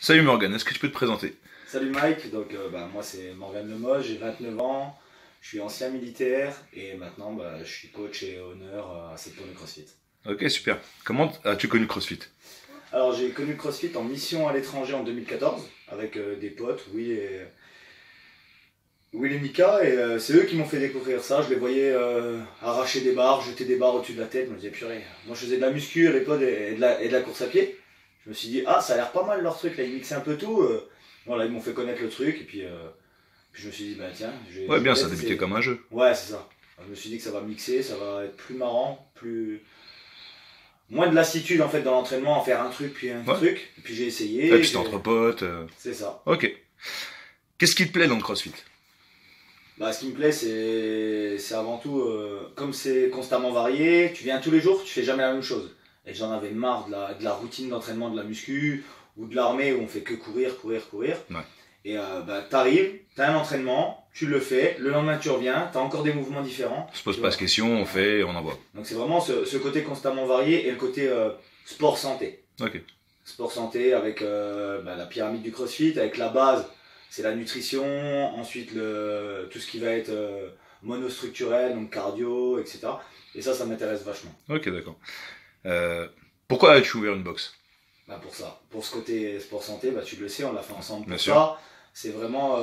Salut Morgane, est-ce que tu peux te présenter? Salut Mike, donc moi c'est Morgane Lemoz, j'ai 29 ans, je suis ancien militaire et maintenant je suis coach et honneur à cette tournée CrossFit. Ok, super. Comment as-tu connu CrossFit? Alors j'ai connu le CrossFit en mission à l'étranger en 2014 avec des potes, Will et Mika, et c'est eux qui m'ont fait découvrir ça. Je les voyais arracher des barres, jeter des barres au-dessus de la tête, je me disais purée, moi je faisais de la muscu à l'époque et de la course à pied. Je me suis dit ah ça a l'air pas mal leur truc là, ils mixaient un peu tout. Voilà, ils m'ont fait connaître le truc et puis je me suis dit, bah tiens, Ouais, je bien, vais ça a peut-être débuté essayer. comme un jeu. Ouais, c'est ça. Je me suis dit que ça va mixer, ça va être plus marrant, plus. Moins de lassitude en fait dans l'entraînement, en faire un truc puis un Ouais. truc. Et puis j'ai Et essayé. puis c'était entre potes. C'est ça. Ok. Qu'est-ce qui te plaît dans le CrossFit? Bah, ce qui me plaît, c'est avant tout, comme c'est constamment varié, tu viens tous les jours, tu fais jamais la même chose. Et j'en avais marre de la routine d'entraînement de la muscu ou de l'armée où on fait que courir, courir, courir. Ouais. Et t'arrives, t'as un entraînement, tu le fais, le lendemain tu reviens, t'as encore des mouvements différents. On se pose Tu pas vois. de questions, on fait, on envoie. Donc c'est vraiment ce côté constamment varié et le côté sport santé. Ok. Sport santé avec la pyramide du CrossFit, avec la base, c'est la nutrition, ensuite tout ce qui va être monostructurel, donc cardio, etc. Et ça m'intéresse vachement. Ok, d'accord. Pourquoi as-tu ouvert une box? Pour ça, pour ce côté sport santé, tu le sais, on l'a fait ensemble Bien pour sûr. ça. C'est vraiment...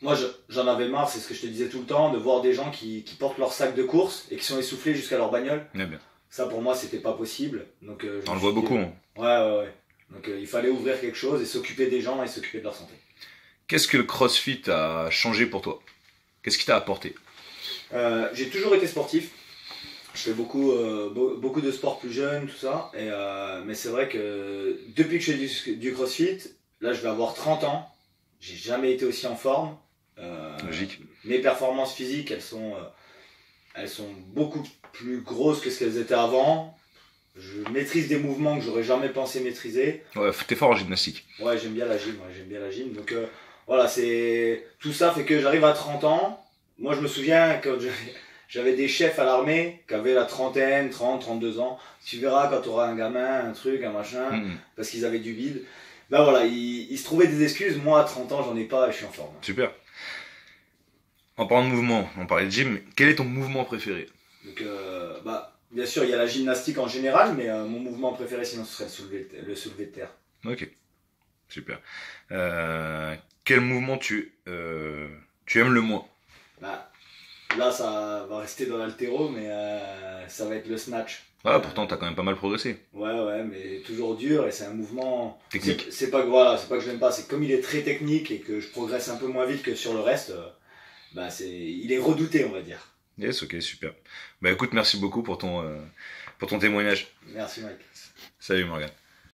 moi, j'en avais marre, c'est ce que je te disais tout le temps, de voir des gens qui portent leur sac de course et qui sont essoufflés jusqu'à leur bagnole. Eh bien. Ça, pour moi, c'était pas possible. Donc, je On me le suis voit dit, beaucoup. Hein. ouais. Donc, il fallait ouvrir quelque chose et s'occuper des gens et s'occuper de leur santé. Qu'est-ce que le CrossFit a changé pour toi? Qu'est-ce qui t'a apporté? J'ai toujours été sportif. Je fais beaucoup de sport plus jeune, tout ça. Mais c'est vrai que depuis que je fais du CrossFit, là, je vais avoir 30 ans. J'ai jamais été aussi en forme. Logique. Mes performances physiques, elles sont beaucoup plus grosses que ce qu'elles étaient avant. Je maîtrise des mouvements que j'aurais jamais pensé maîtriser. Ouais, t'es fort en gymnastique. Ouais, j'aime bien la gym. Ouais, j'aime bien la gym. Donc voilà, tout ça fait que j'arrive à 30 ans. Moi, je me souviens quand j'avais des chefs à l'armée qui avaient la trentaine, 30, 32 ans. Tu verras quand tu auras un gamin, un truc, un machin, parce qu'ils avaient du bide. Ben voilà, ils se trouvaient des excuses. Moi, à 30 ans, j'en ai pas et je suis en forme. Super. En parlant de mouvement, on parlait de gym. Quel est ton mouvement préféré? Donc, bien sûr, il y a la gymnastique en général, mais mon mouvement préféré, sinon, ce serait le soulevé de terre. Ok. Super. Quel mouvement tu aimes le moins? Là, ça va rester dans l'haltéro, mais ça va être le snatch. Ah, pourtant, t'as quand même pas mal progressé. Ouais, mais toujours dur et c'est un mouvement Technique. C'est pas voilà, c'est pas que je l'aime pas, c'est que comme il est très technique et que je progresse un peu moins vite que sur le reste, il est redouté, on va dire. Yes, ok, super. Bah écoute, merci beaucoup pour ton témoignage. Merci Mike. Salut Morgane.